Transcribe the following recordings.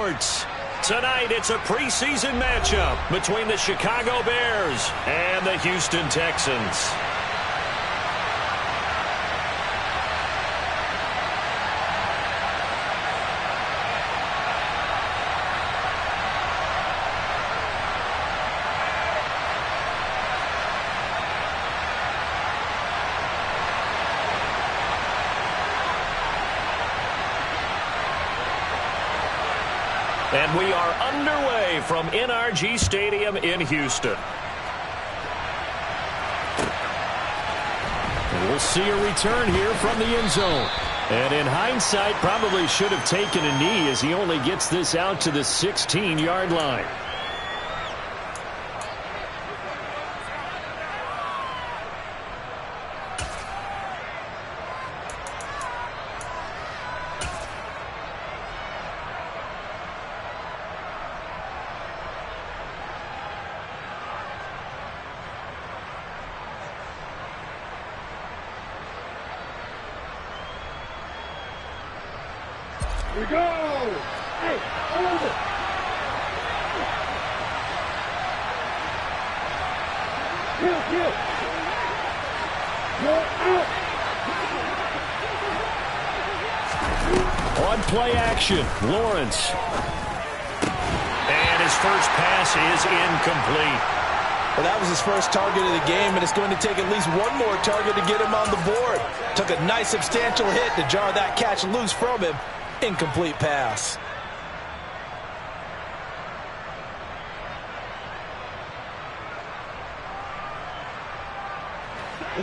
sports. Tonight, it's a preseason matchup between the Chicago Bears and the Houston Texans. And we are underway from NRG Stadium in Houston. And we'll see a return here from the end zone. And in hindsight, probably should have taken a knee as he only gets this out to the 16-yard line. We go! Hey, hold it! Heel! Go out! On play action, Lawrence. And his first pass is incomplete. Well, that was his first target of the game, and it's going to take at least one more target to get him on the board. Took a nice substantial hit to jar that catch loose from him. Incomplete pass.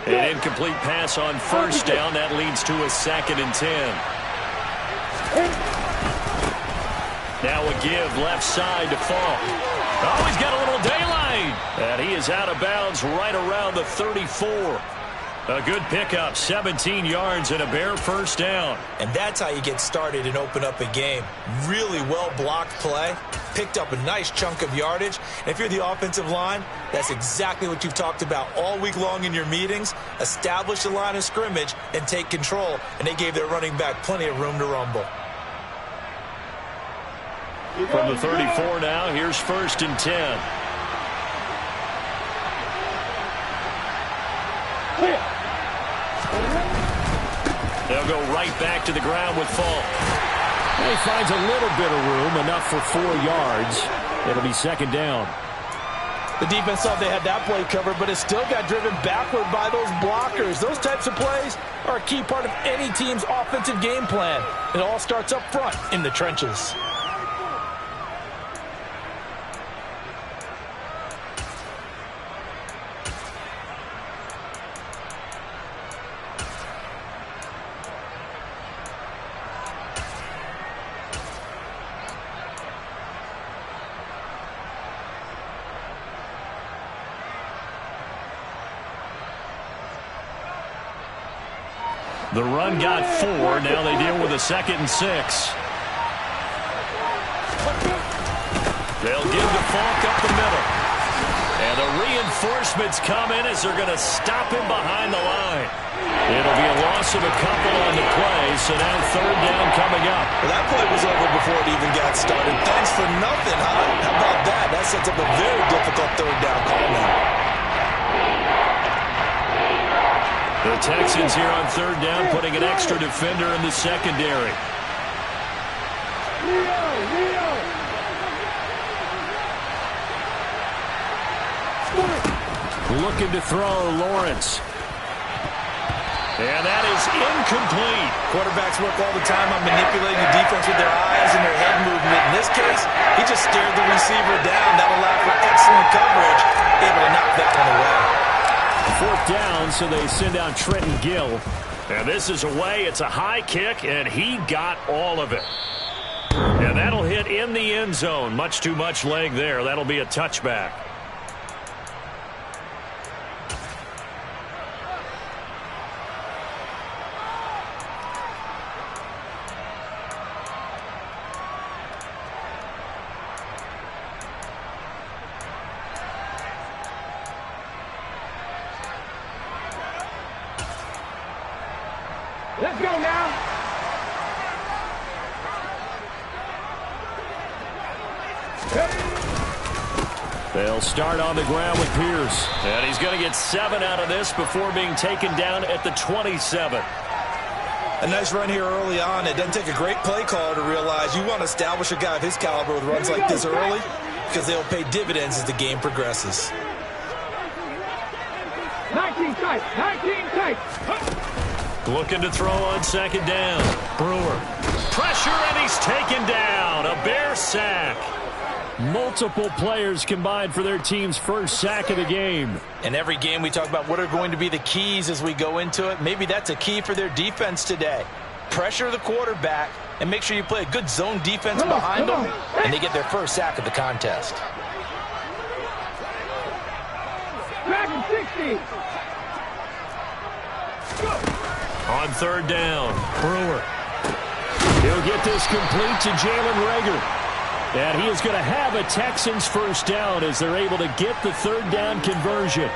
An incomplete pass on first down. That leads to a 2nd and 10. Now a give left side to Falk. Oh, he's got a little daylight. And he is out of bounds right around the 34. A good pickup, 17 yards and a Bear first down. And that's how you get started and open up a game. Really well-blocked play. Picked up a nice chunk of yardage. And if you're the offensive line, that's exactly what you've talked about all week long in your meetings. Establish the line of scrimmage and take control. And they gave their running back plenty of room to rumble. From the 34 now, here's 1st and 10. They'll go right back to the ground with Falk. He finds a little bit of room, enough for 4 yards. It'll be 2nd down. The defense thought they had that play covered, but it still got driven backward by those blockers. Those types of plays are a key part of any team's offensive game plan. It all starts up front in the trenches. The run got 4. Now they deal with a 2nd and 6. They'll give to Falk up the middle. And the reinforcements come in as they're going to stop him behind the line. It'll be a loss of a couple on the play, so now 3rd down coming up. Well, that play was over before it even got started. Thanks for nothing, huh? How about that? That sets up a very difficult 3rd down call now. The Texans here on 3rd down, putting an extra defender in the secondary. Looking to throw, Lawrence. And that is incomplete. Quarterbacks work all the time on manipulating the defense with their eyes and their head movement. In this case, he just stared the receiver down. That allowed for excellent coverage. Able to knock that one away. 4th down, so they send out Trenton Gill. And this is away. It's a high kick, and he got all of it. And that'll hit in the end zone. Much too much leg there. That'll be a touchback. Let's go now. They'll start on the ground with Pierce. And he's going to get 7 out of this before being taken down at the 27. A nice run here early on. It doesn't take a great play caller to realize you want to establish a guy of his caliber with runs like this early because they'll pay dividends as the game progresses. 19 tight, 19 tight. Looking to throw on second down. Brewer. Pressure, and he's taken down. A Bear sack. Multiple players combined for their team's first sack of the game. In every game, we talk about what are going to be the keys as we go into it. Maybe that's a key for their defense today. Pressure the quarterback and make sure you play a good zone defense behind them, and they get their first sack of the contest. Dragon 60. On third down, Brewer. He'll get this complete to Jalen Reagor. And he is going to have a Texans first down as they're able to get the third down conversion.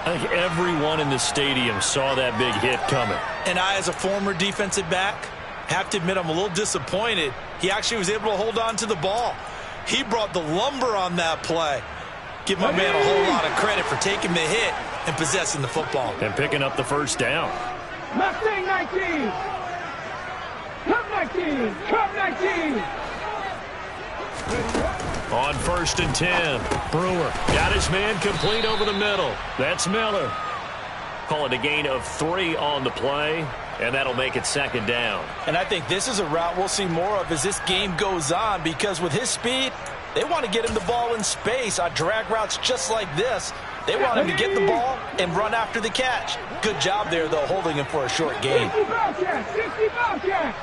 I think everyone in the stadium saw that big hit coming. And I, as a former defensive back, have to admit I'm a little disappointed. He actually was able to hold on to the ball. He brought the lumber on that play. Give my man a whole lot of credit for taking the hit and possessing the football. And picking up the first down. Mustang 19. Come 19. Come 19. On first and 10, Brewer got his man complete over the middle. That's Miller. Call it a gain of 3 on the play, and that'll make it second down. And I think this is a route we'll see more of as this game goes on, because with his speed, they want to get him the ball in space on drag routes just like this. They want him to get the ball and run after the catch. Good job there, though, holding him for a short gain. 60 Bobcat.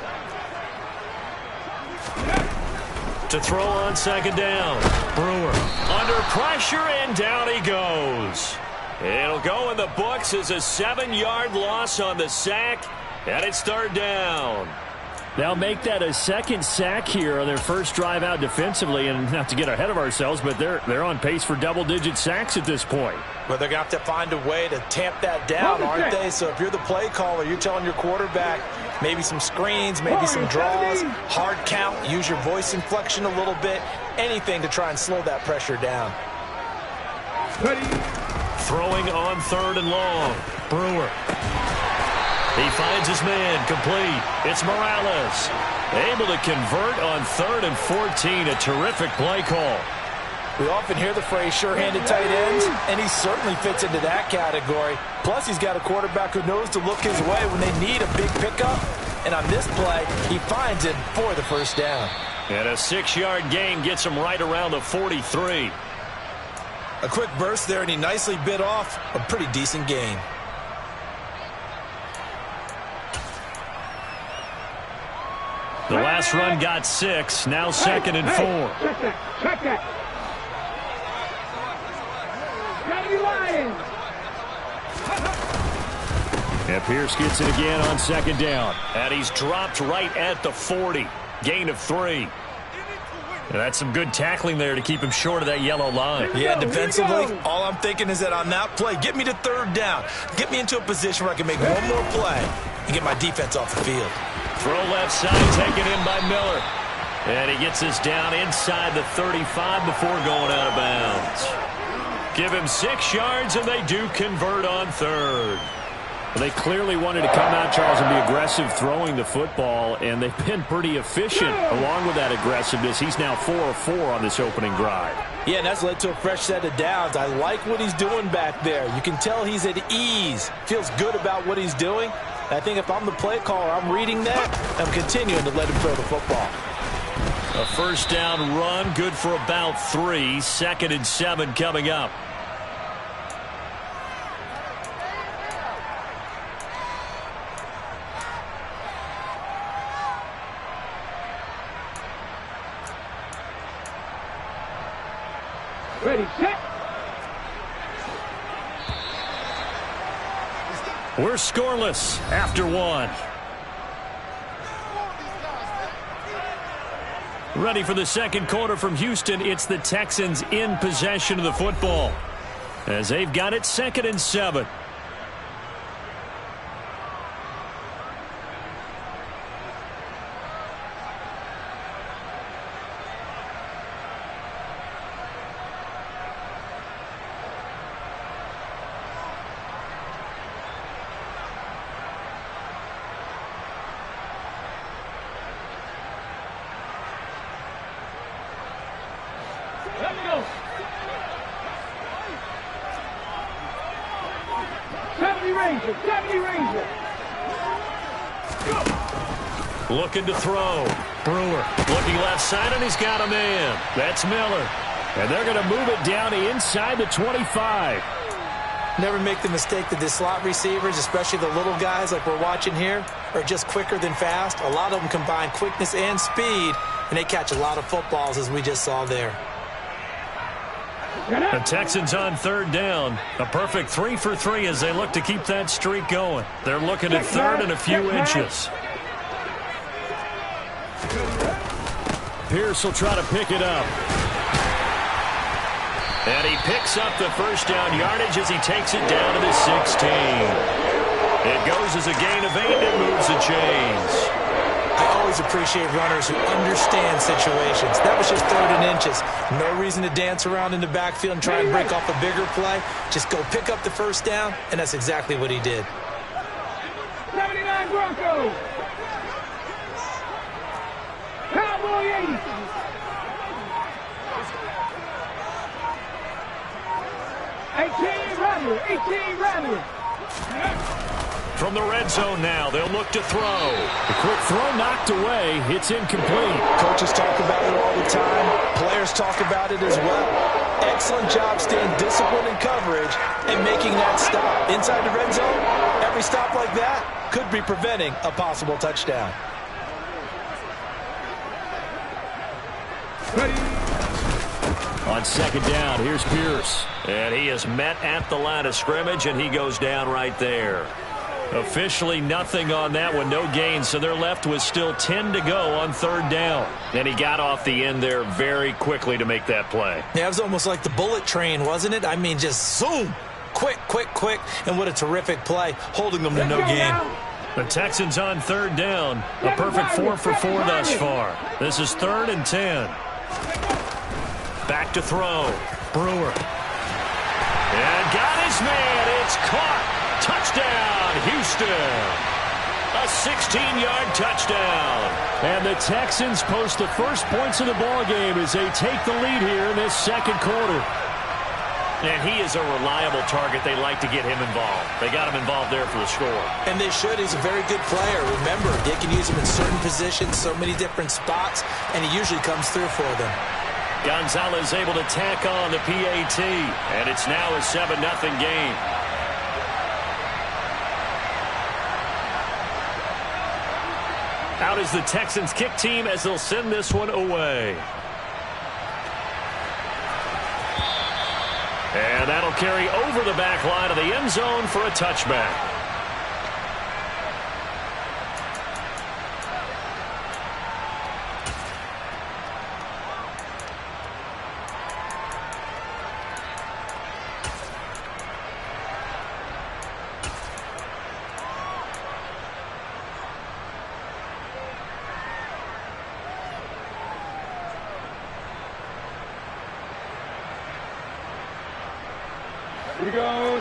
To throw on second down, Brewer under pressure, and down he goes. It'll go in the books as a 7-yard loss on the sack, and it's third down. They'll make that a second sack here on their first drive out defensively, and not to get ahead of ourselves, but they're on pace for double-digit sacks at this point. Well, they're going to have to find a way to tamp that down, aren't they? So if you're the play caller, you're telling your quarterback maybe some screens, maybe some draws, hard count, use your voice inflection a little bit, anything to try and slow that pressure down. Throwing on third and long, Brewer. He finds his man complete. It's Morales. Able to convert on 3rd and 14. A terrific play call. We often hear the phrase sure-handed tight ends, and he certainly fits into that category. Plus, he's got a quarterback who knows to look his way when they need a big pickup. And on this play, he finds it for the first down. And a 6-yard gain gets him right around the 43. A quick burst there, and he nicely bit off a pretty decent gain. The last run got 6. Now 2nd and 4. Check that. Check that. Gotta be lying. And Pierce gets it again on second down. And he's dropped right at the 40. Gain of 3. And that's some good tackling there to keep him short of that yellow line. Yeah, defensively, all I'm thinking is that on that play, get me to third down. Get me into a position where I can make one more play and get my defense off the field. Throw left side, taken in by Miller. And he gets this down inside the 35 before going out of bounds. Give him 6 yards, and they do convert on third. Well, they clearly wanted to come out, Charles, and be aggressive throwing the football, and they've been pretty efficient along with that aggressiveness. He's now 4 of 4 on this opening drive. Yeah, and that's led to a fresh set of downs. I like what he's doing back there. You can tell he's at ease, feels good about what he's doing. I think if I'm the play caller, I'm reading that. I'm continuing to let him throw the football. A first down run, good for about 3. 2nd and 7 coming up. Ready, set. We're scoreless after 1. Ready for the second quarter from Houston. It's the Texans in possession of the football as they've got it 2nd and 7. Let's go. 70 Ranger, 70 Ranger. Go. Looking to throw. Brewer looking left side, and he's got a man. That's Miller. And they're going to move it down to inside the 25. Never make the mistake that the slot receivers, especially the little guys like we're watching here, are just quicker than fast. A lot of them combine quickness and speed, and they catch a lot of footballs, as we just saw there. The Texans on third down. A perfect 3 for 3 as they look to keep that streak going. They're looking at third and a few inches. Pierce will try to pick it up. And he picks up the first down yardage as he takes it down to the 16. It goes as a gain of 8 and moves the chains. I always appreciate runners who understand situations. That was just third and inches. No reason to dance around in the backfield and try and break off a bigger play. Just go pick up the first down, and that's exactly what he did. 79 Broncos. Cowboy 80. Rattler. From the red zone now, they'll look to throw. The quick throw knocked away. It's incomplete. Coaches talk about it all the time. Players talk about it as well. Excellent job staying disciplined in coverage and making that stop. Inside the red zone, every stop like that could be preventing a possible touchdown. On second down, here's Pierce. And he is met at the line of scrimmage, and he goes down right there. Officially nothing on that one, no gain, so they're left with still 10 to go on third down. And he got off the end there very quickly to make that play. Yeah, it was almost like the bullet train, wasn't it? I mean, just zoom, quick, and what a terrific play, holding them to no gain. The Texans on third down, a perfect 4 for 4 thus far. This is 3rd and 10. Back to throw. Brewer. And got his man. It's caught. Touchdown, Houston. A 16-yard touchdown. And the Texans post the first points of the ballgame as they take the lead here in this second quarter. And he is a reliable target. They like to get him involved. They got him involved there for the score. And they should. He's a very good player. Remember, they can use him in certain positions, so many different spots, and he usually comes through for them. Gonzalez able to tack on the PAT, and it's now a 7-0 game. Out is the Texans kick team as they'll send this one away. And that'll carry over the back line of the end zone for a touchback.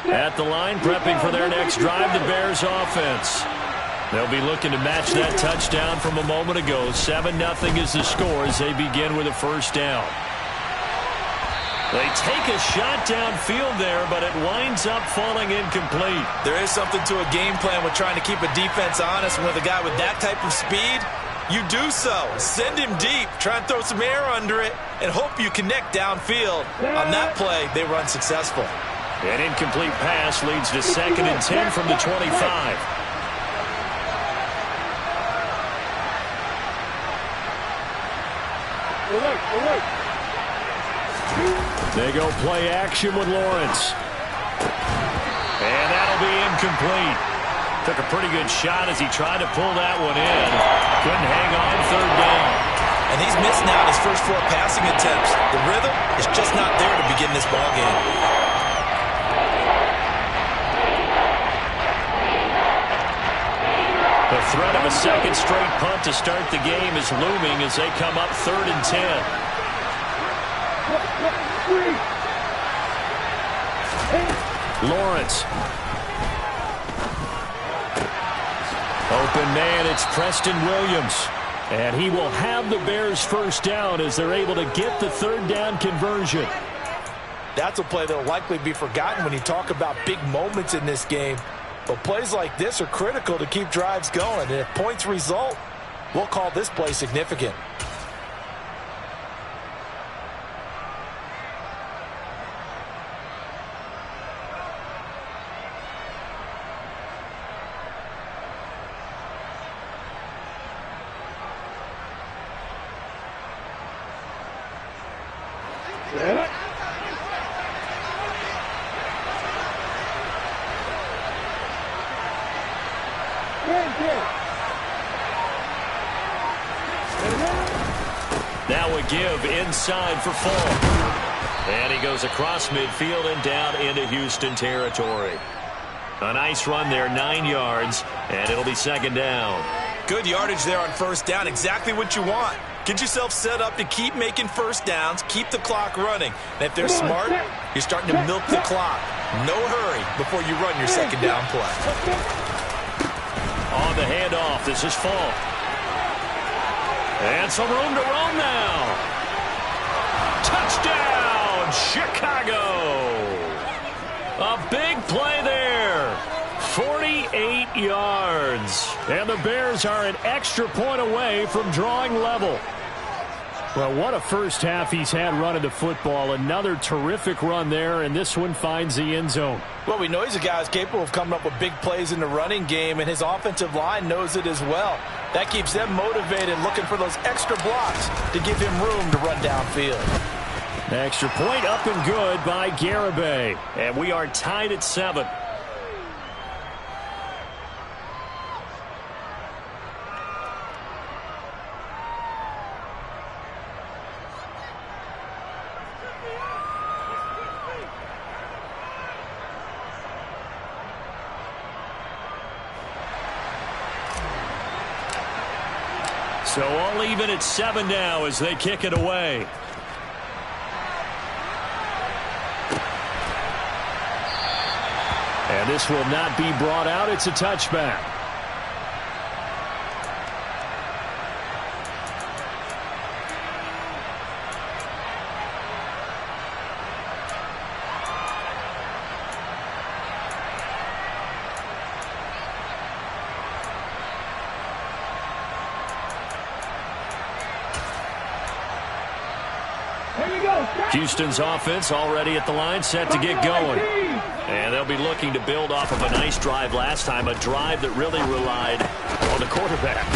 At the line, prepping for their next drive, the Bears offense. They'll be looking to match that touchdown from a moment ago. 7-0 is the score as they begin with a first down. They take a shot downfield there, but it winds up falling incomplete. There is something to a game plan with trying to keep a defense honest. With a guy with that type of speed, you do so. Send him deep, try and throw some air under it, and hope you connect downfield. On that play, they were unsuccessful. An incomplete pass leads to 2nd and 10 from the 25. They go play action with Lawrence. And that'll be incomplete. Took a pretty good shot as he tried to pull that one in. Couldn't hang on third down. And he's missed now his first 4 passing attempts. The rhythm is just not there to begin this ball game. The threat of a second straight punt to start the game is looming as they come up 3rd and 10. Lawrence. Open man, it's Preston Williams. And he will have the Bears first down as they're able to get the third down conversion. That's a play that will likely be forgotten when you talk about big moments in this game. But plays like this are critical to keep drives going. And if points result, we'll call this play significant. Now a give inside for Fall. And he goes across midfield and down into Houston territory. A nice run there, 9 yards, and it'll be second down. Good yardage there on first down, exactly what you want. Get yourself set up to keep making first downs, keep the clock running. And if they're smart, you're starting to milk the clock. No hurry before you run your second down play. On the handoff, this is Fall. And some room to roam now. Touchdown, Chicago. A big play there. 48 yards. And the Bears are an extra point away from drawing level. Well, what a first half he's had running the football. Another terrific run there, and this one finds the end zone. Well, we know he's a guy who's capable of coming up with big plays in the running game, and his offensive line knows it as well. That keeps them motivated, looking for those extra blocks to give him room to run downfield. Extra point up and good by Garibay. And we are tied at 7. So all even at 7 now as they kick it away. And this will not be brought out. It's a touchback. Houston's offense already at the line, set to get going. And they'll be looking to build off of a nice drive last time, a drive that really relied on the quarterback.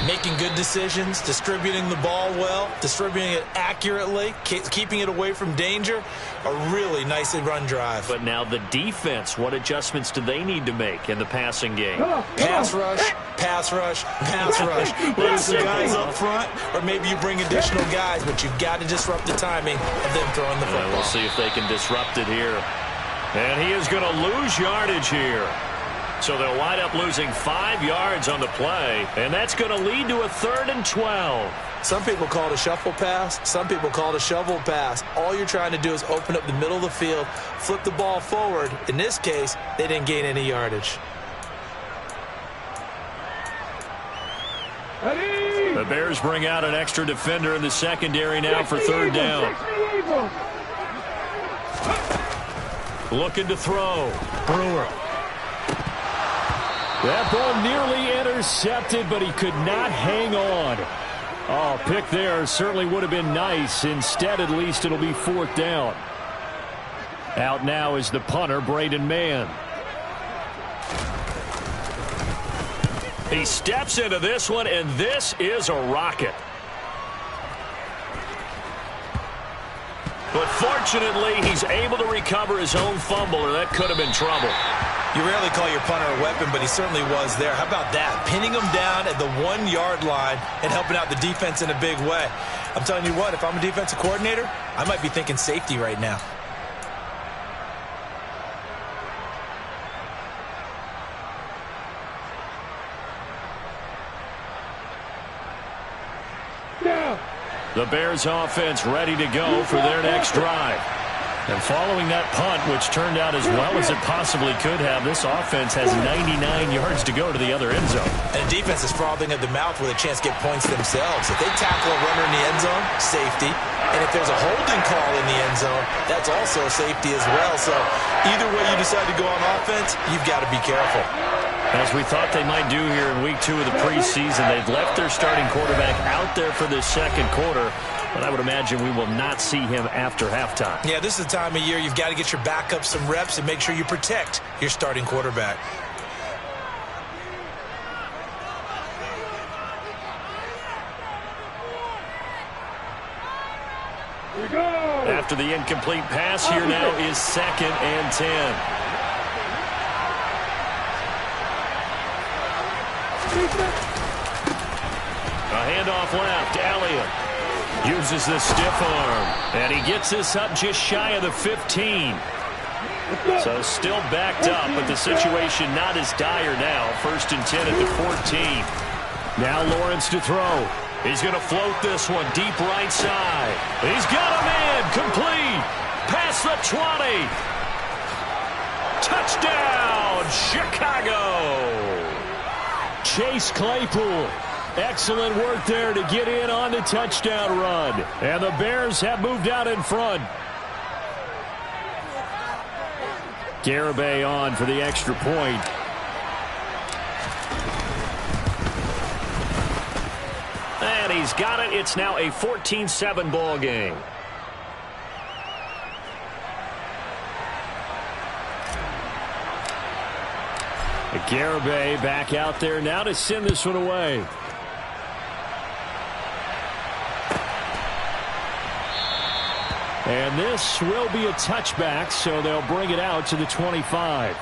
Making good decisions, distributing the ball well, distributing it accurately, keeping it away from danger. A really nicely run drive. But now the defense, what adjustments do they need to make in the passing game? Pass rush, pass rush, pass rush. Whether it's the guys up front or maybe you bring additional guys, but you've got to disrupt the timing of them throwing the football. We'll see if they can disrupt it here. And he is going to lose yardage here. So they'll wind up losing 5 yards on the play, and that's going to lead to a 3rd and 12. Some people call it a shuffle pass. Some people call it a shovel pass. All you're trying to do is open up the middle of the field, flip the ball forward. In this case, they didn't gain any yardage. The Bears bring out an extra defender in the secondary now for 3rd down. Looking to throw. Brewer. That ball nearly intercepted, but he could not hang on. Oh, pick there certainly would have been nice. Instead, at least, it'll be 4th down. Out now is the punter, Braden Mann. He steps into this one, and this is a rocket. But fortunately, he's able to recover his own fumble, or that could have been trouble. You rarely call your punter a weapon, but he certainly was there. How about that? Pinning him down at the 1-yard line and helping out the defense in a big way. I'm telling you what, if I'm a defensive coordinator, I might be thinking safety right now. The Bears offense ready to go for their next drive. And following that punt, which turned out as well as it possibly could have, this offense has 99 yards to go to the other end zone. And the defense is frothing at the mouth with a chance to get points themselves. If they tackle a runner in the end zone, safety. And if there's a holding call in the end zone, that's also safety as well. So either way you decide to go on offense, you've got to be careful. As we thought they might do here in week 2 of the preseason, they've left their starting quarterback out there for this second quarter. But I would imagine we will not see him after halftime. Yeah, this is the time of year you've got to get your backup some reps and make sure you protect your starting quarterback. Here we go. After the incomplete pass, here now is 2nd and 10. A handoff left, Elliott. Uses the stiff arm, and he gets this up just shy of the 15. So still backed up, but the situation not as dire now. 1st and 10 at the 14. Now Lawrence to throw. He's going to float this one deep right side. He's got a man complete. Past the 20. Touchdown, Chicago. Chase Claypool. Excellent work there to get in on the touchdown run. And the Bears have moved out in front. Garibay on for the extra point. And he's got it. It's now a 14-7 ball game. Garibay back out there now to send this one away. And this will be a touchback, so they'll bring it out to the 25.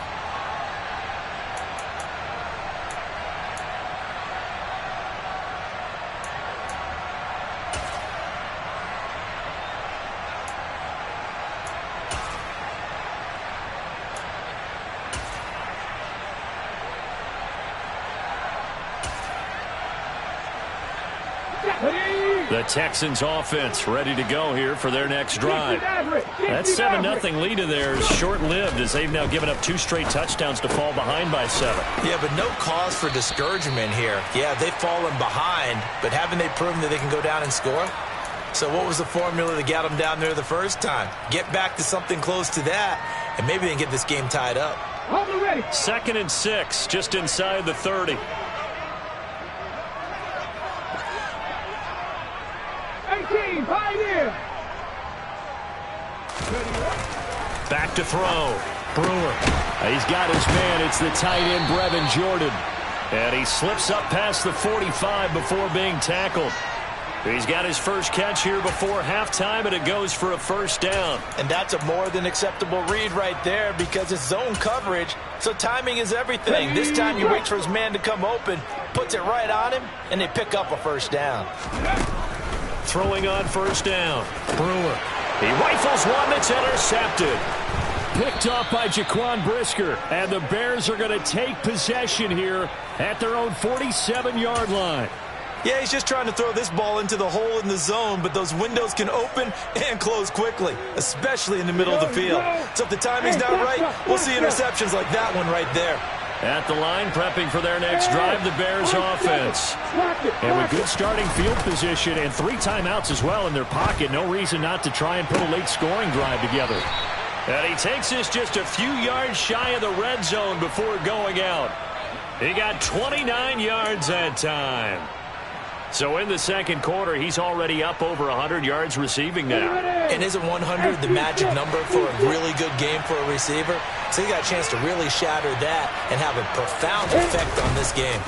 The Texans offense ready to go here for their next drive. That 7-0 lead of theirs short-lived as they've now given up 2 straight touchdowns to fall behind by 7. Yeah, but no cause for discouragement here. Yeah, they've fallen behind, but haven't they proven that they can go down and score? So what was the formula that got them down there the first time? Get back to something close to that, and maybe they can get this game tied up. 2nd and 6, just inside the 30. Back to throw. Brewer. He's got his man. It's the tight end, Brevin Jordan. And he slips up past the 45 before being tackled. He's got his first catch here before halftime, and it goes for a first down. And that's a more than acceptable read right there because it's zone coverage, so timing is everything. This time he waits for his man to come open, puts it right on him, and they pick up a first down. Throwing on first down. Brewer. He rifles one that's intercepted. Picked off by Jaquan Brisker. And the Bears are going to take possession here at their own 47-yard line. Yeah, he's just trying to throw this ball into the hole in the zone, but those windows can open and close quickly, especially in the middle of the field. So if the timing's not right, we'll see interceptions like that one right there. At the line, prepping for their next drive, the Bears offense. And with good starting field position and 3 timeouts as well in their pocket, no reason not to try and put a late scoring drive together. And he takes this just a few yards shy of the red zone before going out. He got 29 yards that time. So in the second quarter, he's already up over 100 yards receiving now. And isn't 100 the magic number for a really good game for a receiver? So he got a chance to really shatter that and have a profound effect on this game.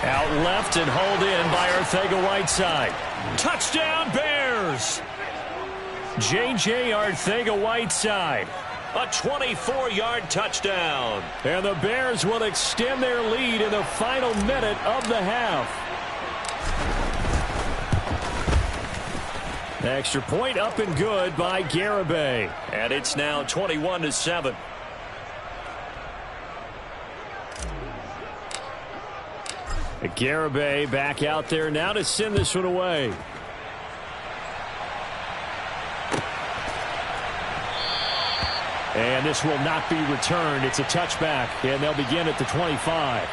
Out left and hauled in by Arcega-Whiteside. Touchdown, Bears! J.J. Arcega-Whiteside. A 24-yard touchdown. And the Bears will extend their lead in the final minute of the half. Extra point up and good by Garibay. And it's now 21-7. Garibay back out there now to send this one away. And this will not be returned. It's a touchback, and they'll begin at the 25.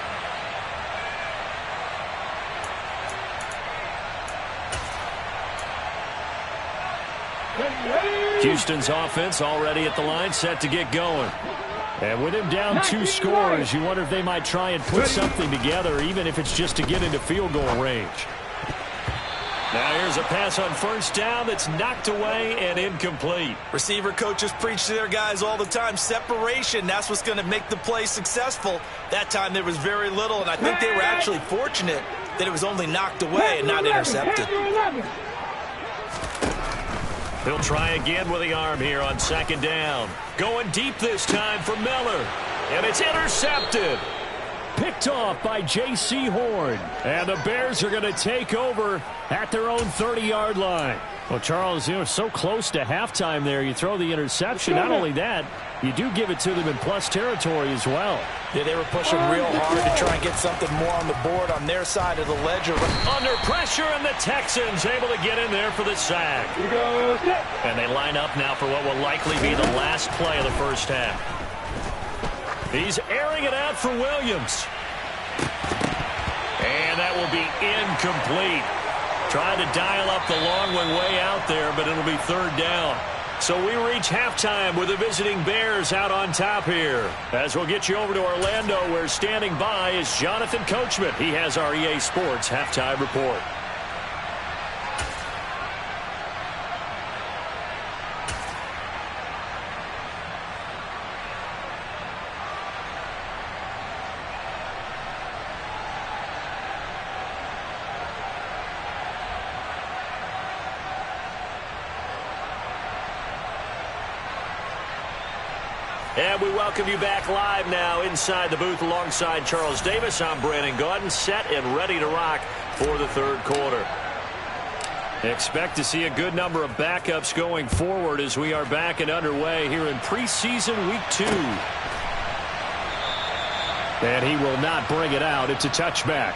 Houston's offense already at the line, set to get going. And with him down 2 scores, you wonder if they might try and put something together, even if it's just to get into field goal range. Now here's a pass on first down that's knocked away and incomplete. Receiver coaches preach to their guys all the time. Separation, that's what's going to make the play successful. That time there was very little, and I think they were actually fortunate that it was only knocked away and not intercepted. He'll try again with the arm here on second down. Going deep this time for Miller. And it's intercepted. Picked off by J.C. Horn. And the Bears are going to take over at their own 30-yard line. Well, Charles, you know, so close to halftime there. You throw the interception. Not only that, you do give it to them in plus territory as well. Yeah, they were pushing real hard to try and get something more on the board on their side of the ledger. Under pressure, and the Texans able to get in there for the sack. And they line up now for what will likely be the last play of the first half. He's airing it out for Williams. And that will be incomplete. Trying to dial up the long one way out there, but it'll be third down. So we reach halftime with the visiting Bears out on top here. As we'll get you over to Orlando, where standing by is Jonathan Coachman. He has our EA Sports halftime report. And we welcome you back live now inside the booth alongside Charles Davis. I'm Brandon Gaudin, set and ready to rock for the third quarter. Expect to see a good number of backups going forward as we are back and underway here in preseason week 2. And he will not bring it out. It's a touchback.